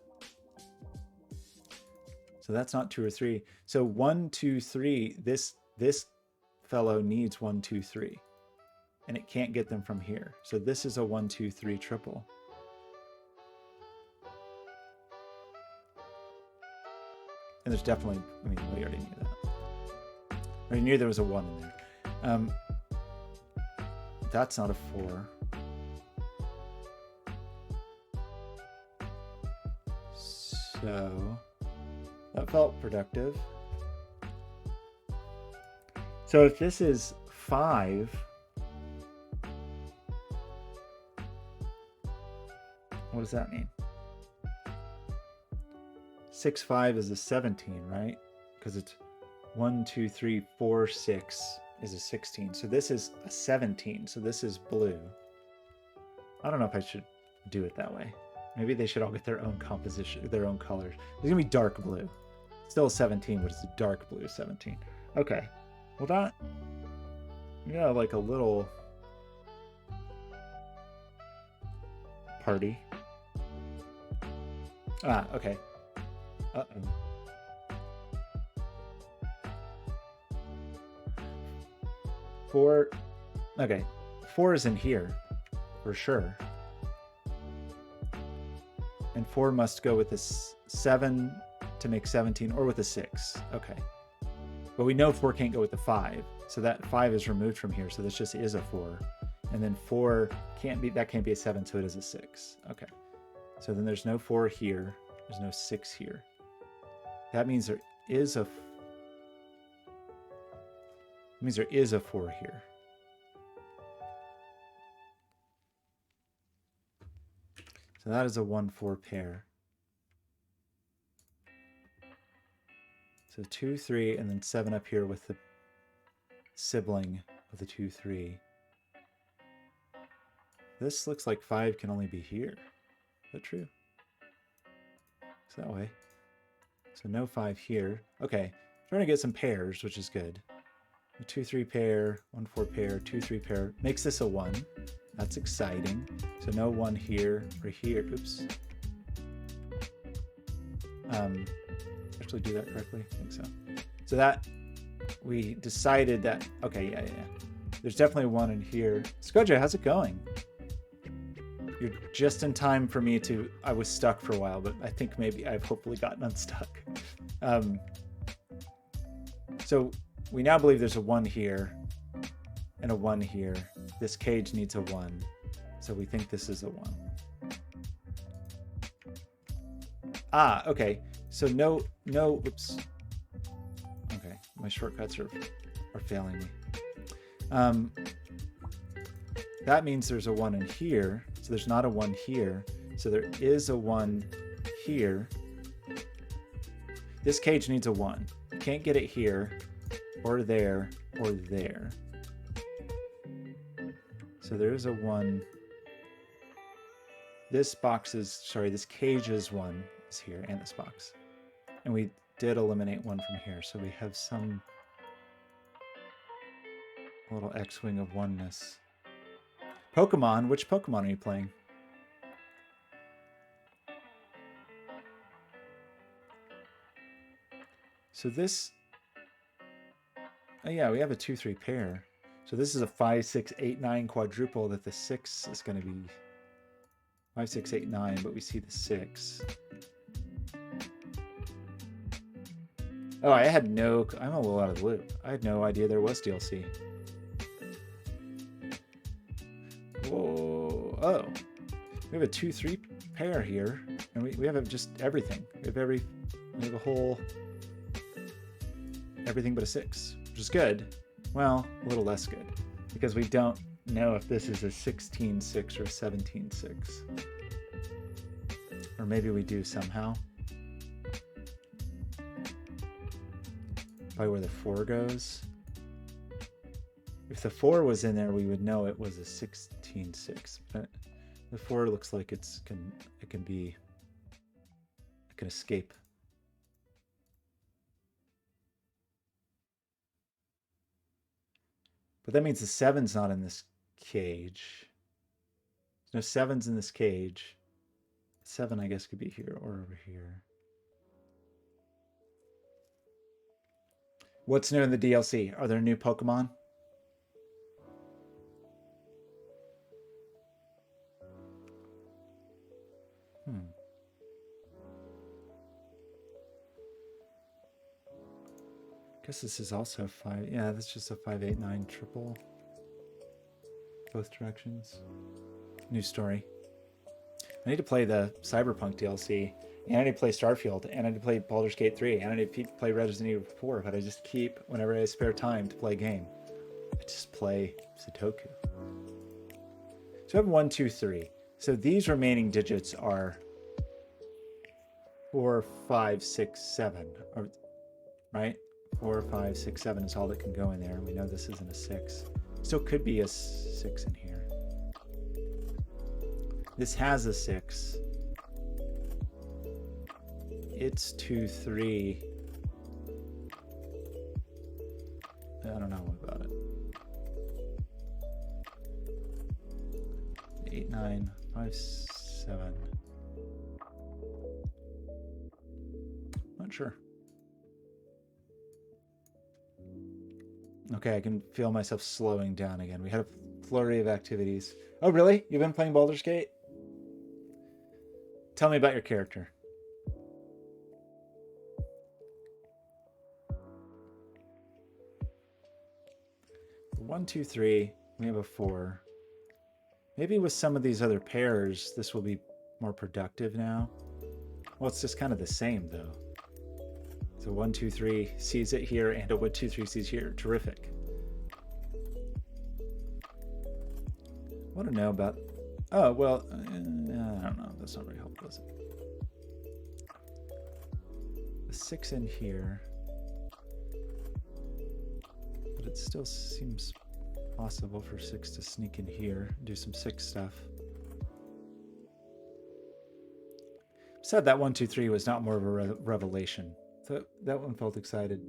Speaker 1: So that's not 2 or 3. So 1, 2, 3, this fellow needs 1, 2, 3. And it can't get them from here. So this is a 1, 2, 3 triple. And there's definitely, I mean, we already knew that. We knew there was a 1 in there. That's not a 4. So that felt productive. So if this is 5, what does that mean? 6, 5 is a 17, right? Because it's 1, 2, 3, 4, 6 is a 16. So this is a 17. So this is blue. I don't know if I should do it that way. Maybe they should all get their own composition, their own colors. There's gonna be dark blue. Still 17, but it's a dark blue 17. Okay. Well, that, yeah, like a little party. Ah, okay. Uh-oh. 4. Okay. 4 is in here for sure. And 4 must go with this 7 to make 17, or with a 6. Okay. But we know 4 can't go with the 5. So that 5 is removed from here. So this just is a 4. And then 4 can't be, that can't be a 7, so it is a 6. Okay. So then there's no 4 here. There's no 6 here. That means there is a 4 here. So that is a 1-4 pair. So 2, 3, and then 7 up here with the sibling of the 2, 3. This looks like 5 can only be here. Is that true? It's that way. So no 5 here. Okay, trying to get some pairs, which is good. A 2, 3 pair, 1, 4 pair, 2, 3 pair. Makes this a 1. That's exciting. So no 1 here or here. Oops. Actually do that correctly? I think so. So that, we decided that, okay, yeah. There's definitely 1 in here. Skoja, how's it going? You're just in time for me to, I was stuck for a while, but I think maybe I've hopefully gotten unstuck. So we now believe there's a 1 here and a 1 here. This cage needs a 1. So we think this is a 1. Ah, okay. So no, oops. Okay, my shortcuts are failing me. That means there's a 1 in here. So there's not a 1 here. So there is a 1 here. This cage needs a 1. Can't get it here, or there, or there. So there is a 1. This box is, sorry, this cage is 1 is here, and this box. And we did eliminate 1 from here, so we have some little X-wing of oneness. Pokemon, which Pokemon are you playing? So this, oh yeah, we have a 2, 3 pair. So this is a 5, 6, 8, 9 quadruple that the 6 is going to be 5, 6, 8, 9, but we see the 6. Oh, I had no, I'm a little out of the loop. I had no idea there was DLC. Whoa, oh. We have a 2, 3 pair here, and we have just everything. We have a whole, everything but a 6, which is good. Well, a little less good, because we don't know if this is a 16-6 or a 17-6. Or maybe we do somehow. By where the 4 goes. If the 4 was in there, we would know it was a 16-6. But the 4 looks like it can escape. But that means the 7's not in this cage. There's no 7's in this cage. 7, I guess, could be here or over here. What's new in the DLC? Are there new Pokemon? Guess this is also 5. Yeah, that's just a 5, 8, 9 triple. Both directions. New story. I need to play the Cyberpunk DLC, and I need to play Starfield, and I need to play Baldur's Gate 3, and I need to play Resident Evil 4, but I just keep, whenever I have spare time to play a game, I just play Sudoku. So I have 1, 2, 3. So these remaining digits are 4, 5, 6, 7, right? 4, 5, 6, 7 is all that can go in there. We know this isn't a 6. Still could be a 6 in here. This has a 6. It's 2, 3. I don't know about it. 8, 9, 5, 7. Not sure. Okay, I can feel myself slowing down again. We had a flurry of activities. Oh, really? You've been playing Baldur's Gate? Tell me about your character. One, 2, 3. We have a 4. Maybe with some of these other pairs, this will be more productive now. Well, it's just kind of the same, though. So 1, 2, 3 sees it here, and a 1, 2, 3 sees here. Terrific. I want to know about... Oh, well, I don't know. That's not very helpful, is it? A 6 in here. But it still seems possible for 6 to sneak in here, do some 6 stuff. Said that 1, 2, 3 was not more of a revelation. So that one felt excited.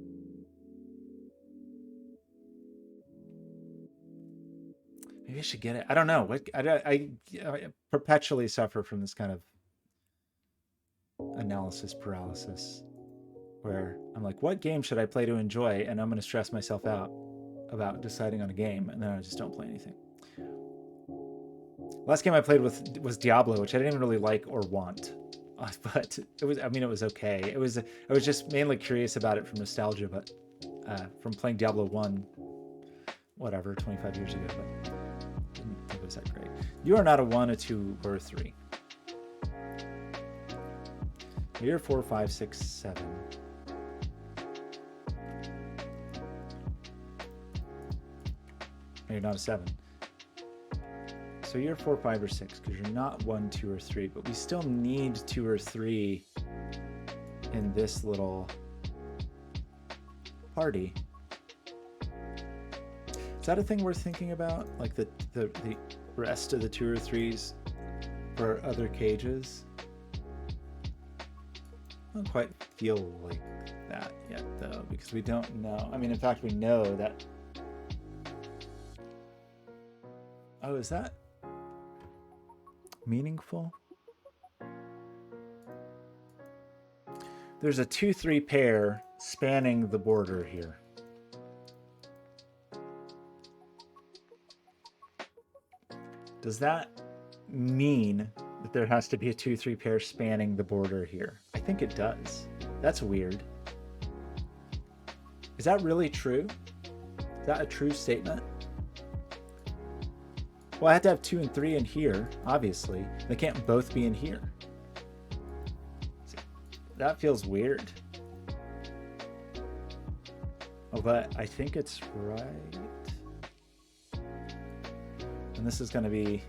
Speaker 1: Maybe I should get it. I don't know. What I perpetually suffer from this kind of analysis paralysis, where I'm like, what game should I play to enjoy? And I'm going to stress myself out about deciding on a game, and then I just don't play anything. Last game I played was Diablo, which I didn't even really like or want. But it was, I mean, it was okay. I was just mainly curious about it from nostalgia, but from playing Diablo 1, whatever, 25 years ago, but I didn't think it was that great. You are not a 1, a 2, or a 3. You're 4, 5, 6, 7. You're not a 7. So you're 4, 5, or 6 because you're not 1, 2, or 3, but we still need 2 or 3 in this little party. Is that a thing worth thinking about? Like the rest of the 2 or 3s for other cages? I don't quite feel like that yet, though, because we don't know. I mean, in fact, we know that. Oh, is that meaningful? There's a 2-3 pair spanning the border here. Does that mean that there has to be a 2-3 pair spanning the border here? I think it does. That's weird. Is that really true? Is that a true statement? Well, I have to have 2 and 3 in here, obviously. They can't both be in here. That feels weird. Oh, but I think it's right. And this is going to be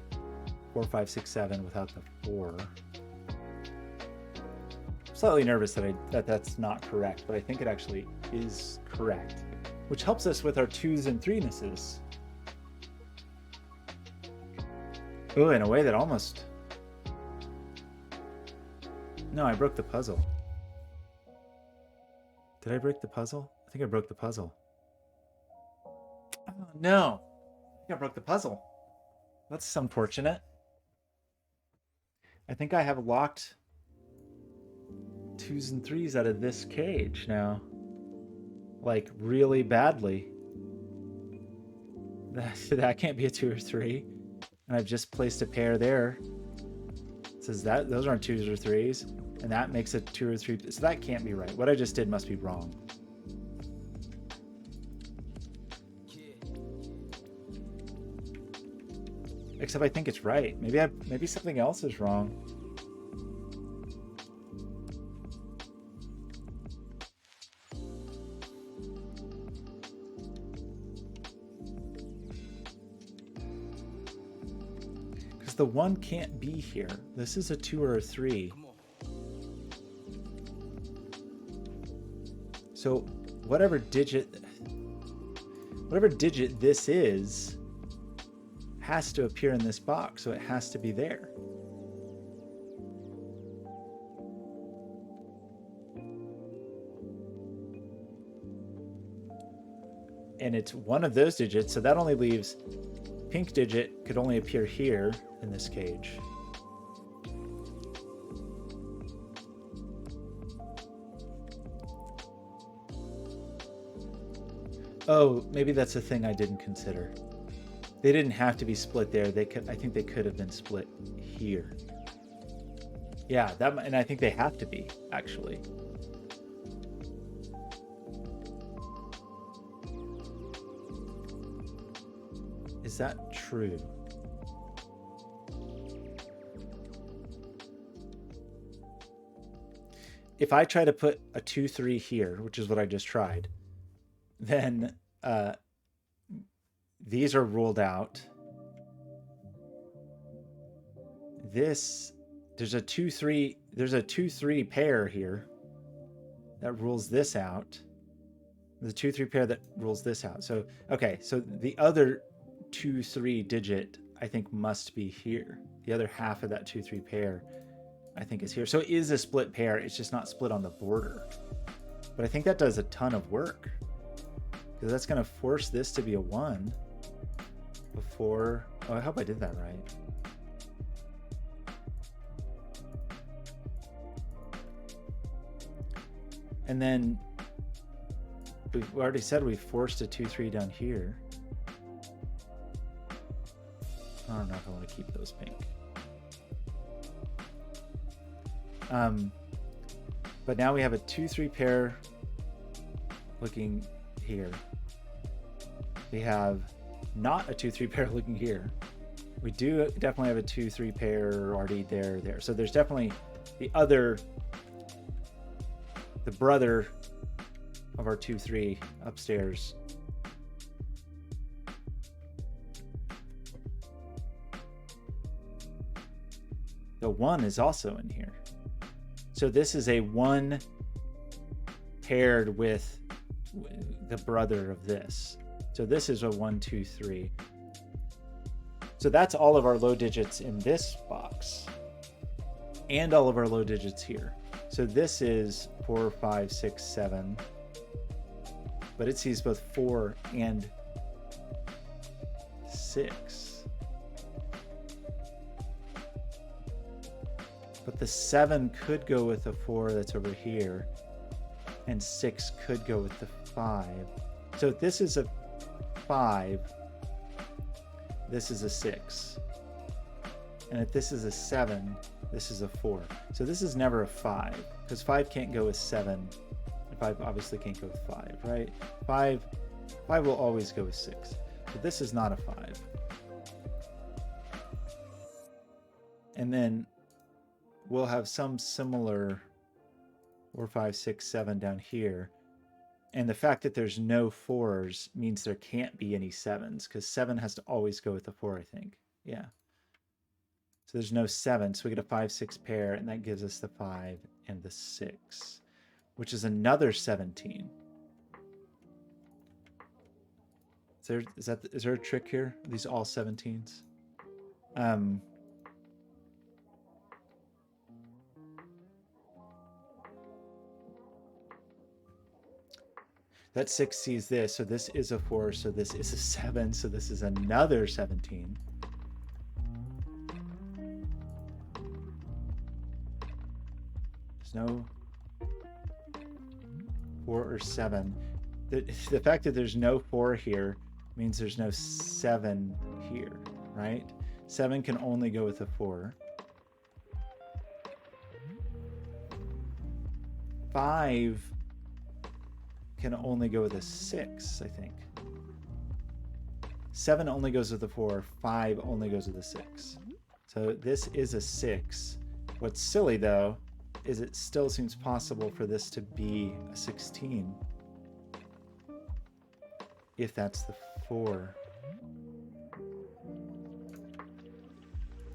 Speaker 1: 4, 5, 6, 7 without the 4. I'm slightly nervous that that's not correct, but I think it actually is correct, which helps us with our 2s and 3nesses. Oh, in a way that almost... No, I broke the puzzle. Did I break the puzzle? I think I broke the puzzle. Oh, no. I think I broke the puzzle. That's unfortunate. I think I have locked 2s and 3s out of this cage now. Like, really badly. That can't be a 2 or 3. And I've just placed a pair there. It says that those aren't 2s or 3s, and that makes it 2 or 3. So that can't be right. What I just did must be wrong. Except I think it's right. Maybe something else is wrong. The 1 can't be here. This is a 2 or a 3. So whatever digit this is has to appear in this box, so it has to be there. and it's one of those digits, so that only leaves pink digit could only appear here in this cage. Oh, maybe that's a thing I didn't consider. They didn't have to be split there. They could, I think they could have been split here. Yeah, that, and I think they have to be, actually. Is that true? If I try to put a 2, 3 here, which is what I just tried, then these are ruled out. This, there's a 2, 3, there's a 2, 3 pair here that rules this out. The 2, 3 pair that rules this out. So, okay, so the other 2, 3 digit, I think, must be here. The other half of that 2, 3 pair, I think, is here. So it is a split pair. It's just not split on the border. But I think that does a ton of work, because that's going to force this to be a 1 before. Oh, I hope I did that right. And then we've already said we forced a 2, 3 down here. I don't know if I want to keep those pink. But now we have a 2, 3 pair looking here. We have not a 2, 3 pair looking here. We do definitely have a 2, 3 pair already there. So there's definitely the other, the brother of our 2, 3 upstairs. The 1 is also in here. So this is a 1 paired with the brother of this. So this is a 1, 2, 3. So that's all of our low digits in this box and all of our low digits here. So this is 4, 5, 6, 7, but it sees both 4 and 6. But the 7 could go with the 4 that's over here, and 6 could go with the 5. So if this is a 5, this is a 6. And if this is a 7, this is a 4. So this is never a 5, because 5 can't go with 7, and 5 obviously can't go with 5, right? 5 will always go with 6. But this is not a 5. And then we'll have some similar 4, 5, 6, 7 down here. And the fact that there's no 4s means there can't be any 7s, because 7 has to always go with the 4, I think. Yeah. So there's no 7, so we get a 5, 6 pair, and that gives us the 5 and the 6, which is another 17. Is there a trick here? Are these all 17s? That 6 sees this, so this is a 4, so this is a 7, so this is another 17. There's no 4 or 7. The fact that there's no 4 here means there's no 7 here, right? 7 can only go with a 4. 5 can only go with a 6, I think. 7 only goes with a 4, 5 only goes with a 6. So this is a 6. What's silly though is it still seems possible for this to be a 16 if that's the 4.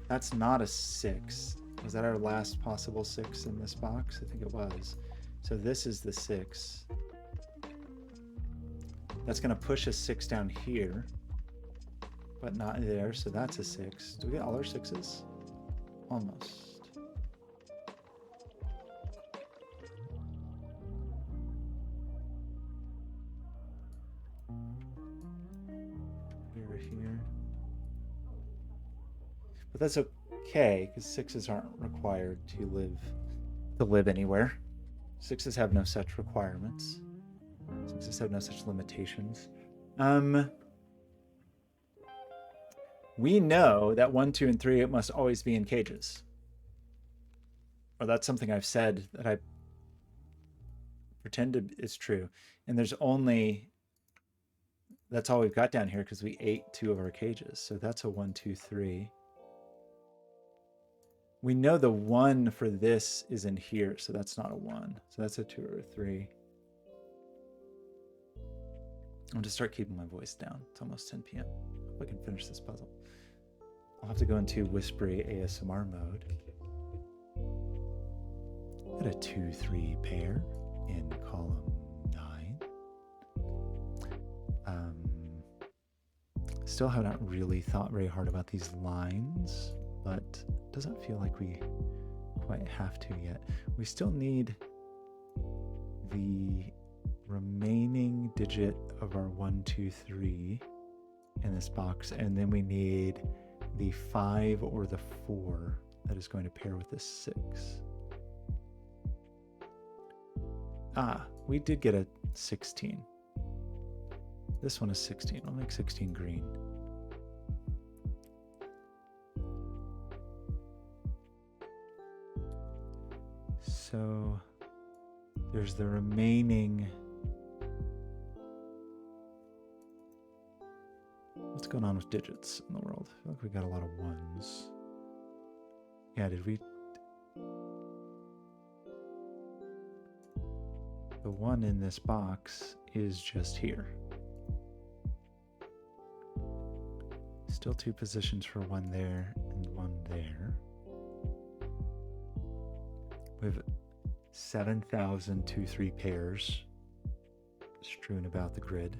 Speaker 1: That's not a 6. Was that our last possible 6 in this box? I think it was. So this is the 6. That's going to push a 6 down here, but not there, so that's a 6. Do we get all our 6s? Almost. But that's okay, because 6s aren't required to live anywhere. 6s have no such requirements. 6s have no such limitations. We know that 1, 2, and 3 must always be in cages. Or that's something I've said that I pretend is true. And there's only, that's all we've got down here because we ate 2 of our cages. So that's a 1, 2, 3. We know the 1 for this is in here, so that's not a 1. So that's a 2 or a 3. I'm going to start keeping my voice down. It's almost 10 p.m. Hope I can finish this puzzle. I'll have to go into whispery ASMR mode. At a 2, 3 pair in column 9. Still have not really thought very hard about these lines, but it doesn't feel like we quite have to yet. We still need the remaining digit of our 1, 2, 3 in this box, and then we need the 5 or the 4 that is going to pair with the 6. Ah, we did get a 16. This one is 16. I'll make 16 green. So there's the remaining. What's going on with digits in the world? I feel like we got a lot of 1s. Yeah, did we? The 1 in this box is just here. Still 2 positions for 1 there and 1 there. We have 7,000 2, 3 pairs strewn about the grid.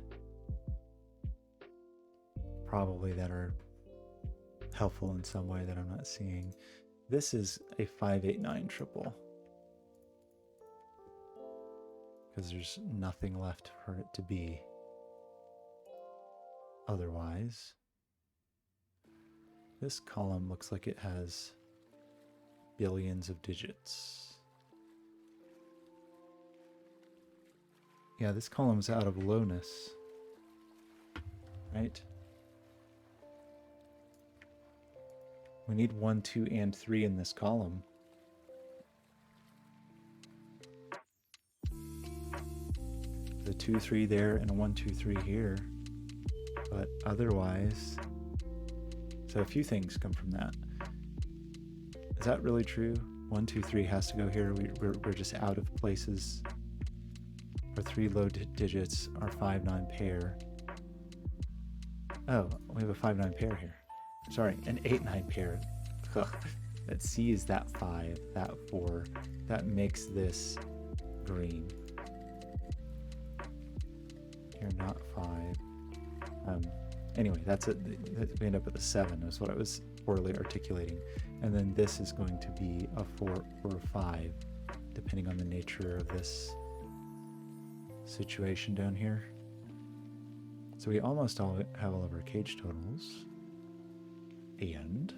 Speaker 1: Probably that are helpful in some way that I'm not seeing. This is a 5, 8, 9 triple. Because there's nothing left for it to be otherwise. This column looks like it has billions of digits. Yeah, this column's out of lowness, right? We need 1, 2, and 3 in this column. The 2, 3 there and a 1, 2, 3 here. But otherwise, so a few things come from that. Is that really true? 1, 2, 3 has to go here. We're just out of places. Our 3 low digits, our 5, 9 pair. Oh, we have a 5, 9 pair here. Sorry, an 8, 9 pair. Ugh. That sees that 5, that 4. That makes this green. Here, not 5. Anyway, that's it. We end up with a 7 is what I was poorly articulating. And then this is going to be a 4 or a 5, depending on the nature of this situation down here. So we almost all have all of our cage totals. And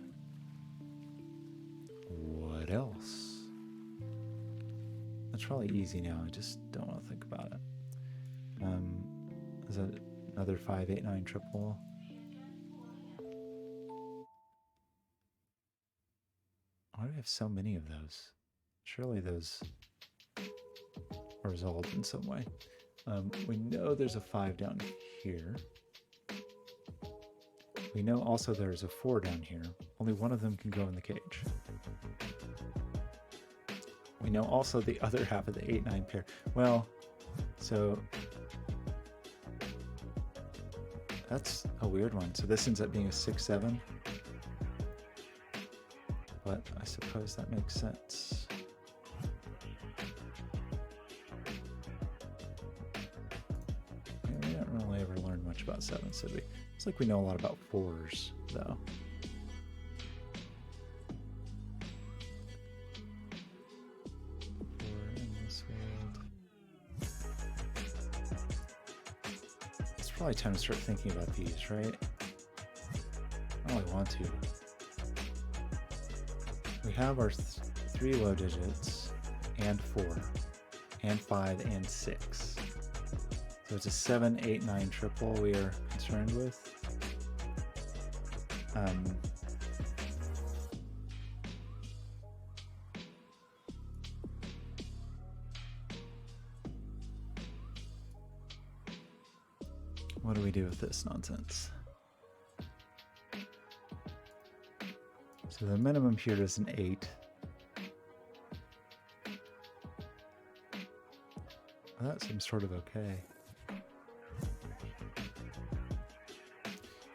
Speaker 1: what else? That's probably easy now. I just don't want to think about it. Is that another 5, 8, 9 triple? Why do we have so many of those? Surely those are resolved in some way. We know there's a 5 down here. We know also there's a 4 down here. Only one of them can go in the cage. We know also the other half of the 8, 9 pair. Well, so that's a weird one. So this ends up being a 6, 7. But I suppose that makes sense. Yeah, we didn't really ever learn much about 7s, did we? It's like we know a lot about 4s, though. It's probably time to start thinking about these, right? I don't really want to. have our 3 low digits, and 4, and 5, and 6. So it's a 7, 8, 9 triple we are concerned with. What do we do with this nonsense? So the minimum here is an 8. Well, that seems sort of okay.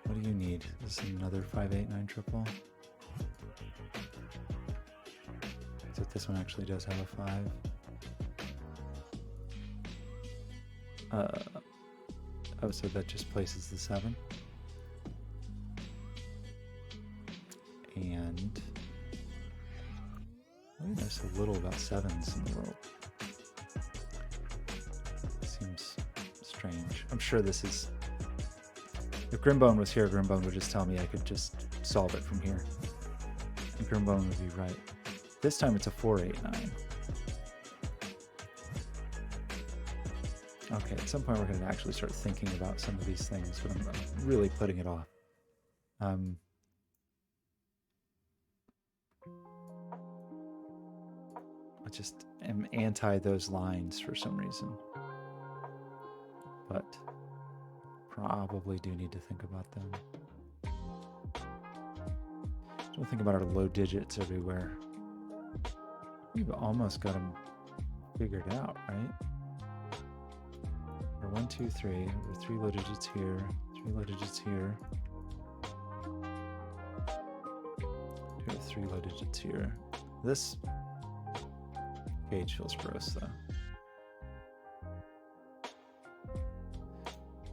Speaker 1: What do you need? Is this another 5, 8, 9 triple? So this one actually does have a 5. Oh, so that just places the 7. And I know so little about 7s in the world. Seems strange. I'm sure this is... If Grimbone was here, Grimbone would just tell me I could just solve it from here. And Grimbone would be right. This time it's a 4, 8, 9. Okay, at some point we're going to actually start thinking about some of these things, but I'm really putting it off. I just am anti those lines for some reason. But probably do need to think about them. Don't think about our low digits everywhere. We've almost got them figured out, right? 1, 2, 3. There are 3 low digits here, 3 low digits here. We have 3 low digits here. This gauge feels gross though.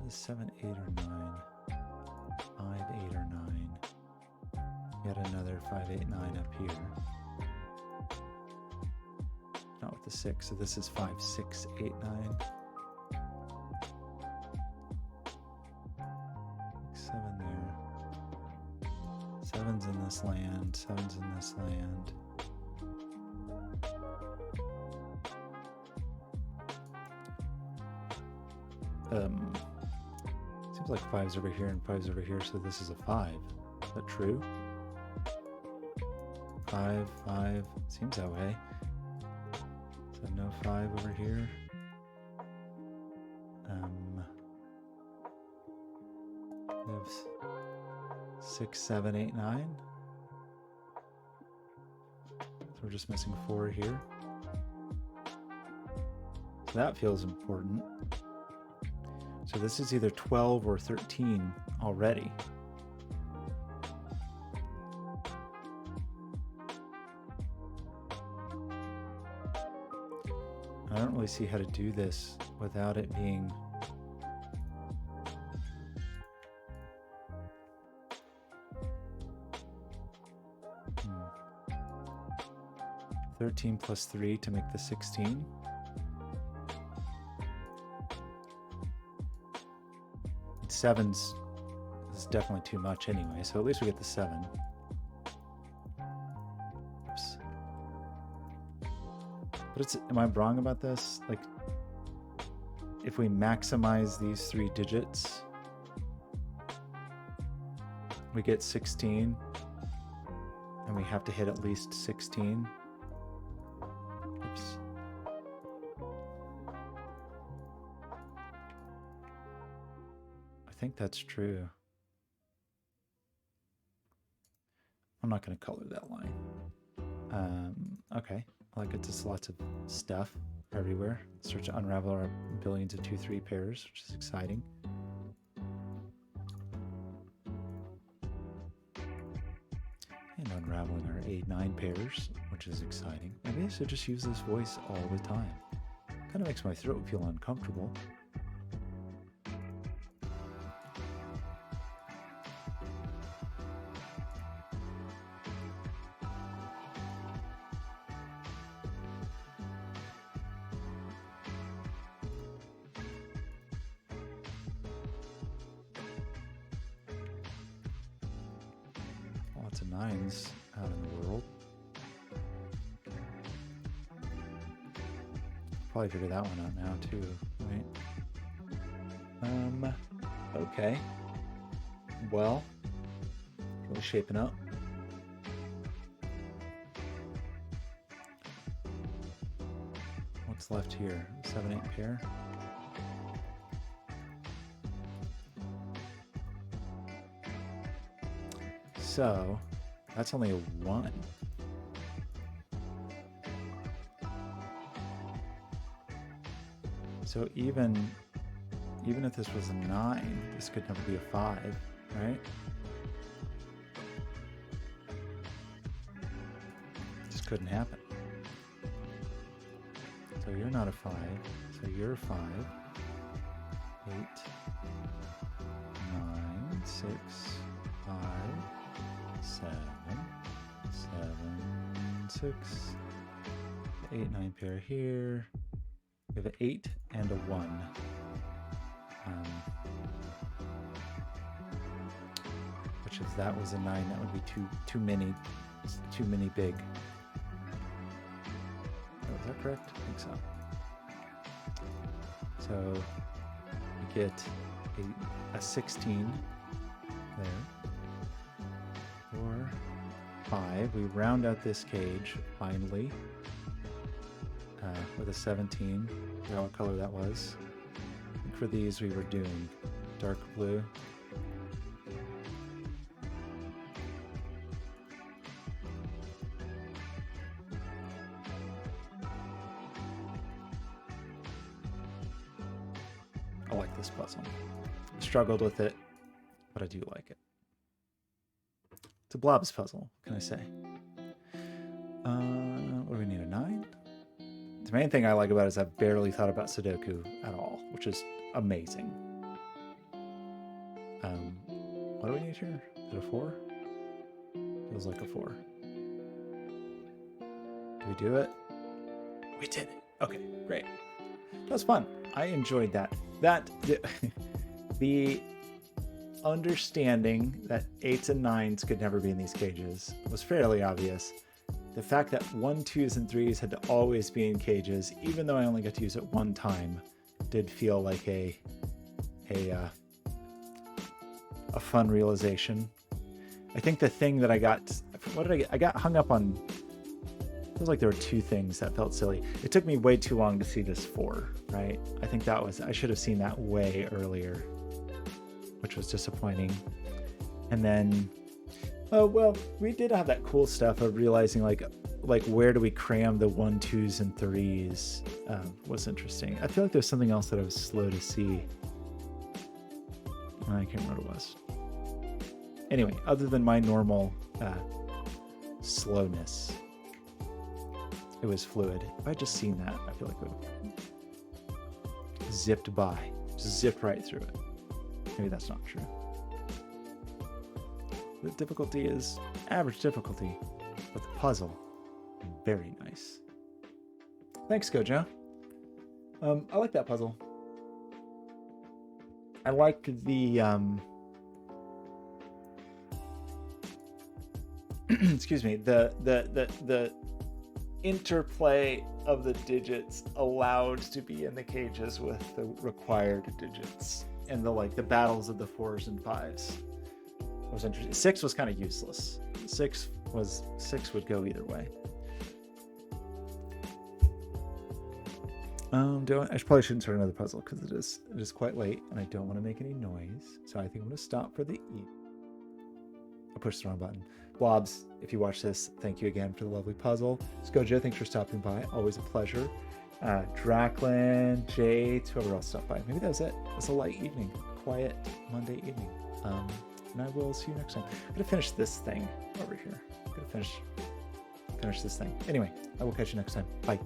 Speaker 1: This 7, 8, or 9. 5, 8, or 9. Yet another 5, 8, 9 up here. Not with the 6, so this is 5, 6, 8, 9. 7 there. 7's in this land. 7's in this land. Seems like 5's over here and 5's over here, so this is a 5. Is that true? 5, 5. Seems that way. So no 5 over here. We have 6, 7, 8, 9. So we're just missing 4 here. So that feels important. So this is either 12 or 13 already. I don't really see how to do this without it being 13 plus 3 to make the 16. And 7's is definitely too much anyway, so at least we get the 7. Oops. But it's, am I wrong about this? Like, if we maximize these 3 digits, we get 16, and we have to hit at least 16. Oops. I think that's true. I'm not going to color that line. Okay, well, that gets us lots of stuff everywhere. Start to unravel our billions of 2-3 pairs, which is exciting. And unraveling our 8-9 pairs, which is exciting. Maybe I should just use this voice all the time. Kind of makes my throat feel uncomfortable. Lots of 9s out in the world. probably figure that one out now too, right? Okay. Well, really shaping up. What's left here? 7-8 pair. So that's only a 1. So even if this was a 9, this could never be a 5, right? This couldn't happen. So you're not a 5. So you're a 5. 8, 9, 6, 5, 7, 7, 6, 8, 9 pair here. We have an 8 and a 1. Which if that was a 9, that would be too many big. Oh, is that correct? I think so. So we get a 16 there. 4, 5. We round out this cage finally with a 17. I forgot what color that was. I think for these we were doing dark blue. I like this puzzle. I struggled with it, but I do like it. It's a Blobz puzzle, what can I say? What do we need, a 9? The main thing I like about it is I've barely thought about Sudoku at all, which is amazing. What do we need here? Is it a 4? Feels like a 4. Did we do it? We did it. Okay, great. That was fun. I enjoyed that. The understanding that 8s and 9s could never be in these cages was fairly obvious. The fact that 1s, 2s, and 3s had to always be in cages, even though I only got to use it one time, did feel like a fun realization. I think the thing that I got, what did I get? I got hung up on, it feels like there were 2 things that felt silly. It took me way too long to see this 4, right? I think that was, I should have seen that way earlier, which was disappointing. And then, oh, well, we did have that cool stuff of realizing like where do we cram the 1s, 2s, and 3s was interesting. I feel like there's something else that I was slow to see. I can't remember what it was. Anyway, other than my normal slowness, it was fluid. If I'd just seen that, I feel like we would have zipped by, just zipped right through it. Maybe that's not true. The difficulty is average difficulty, but the puzzle, very nice. Thanks, Gojo. I like that puzzle. I like the excuse me, the interplay of the digits allowed to be in the cages with the required digits, and the battles of the 4s and 5s. Was interesting. 6 was kind of useless. 6 would go either way. I probably shouldn't start another puzzle because it is quite late and I don't want to make any noise. So I think I'm going to stop for the evening. I pushed the wrong button. Blobz, if you watch this, thank you again for the lovely puzzle. Skojo, thanks for stopping by. Always a pleasure. Draklin, Jade, whoever else stopped by. Maybe that was it. It's a light evening, quiet Monday evening. And I will see you next time. I'm gonna finish this thing over here. I'm gonna finish this thing. Anyway, I will catch you next time. Bye.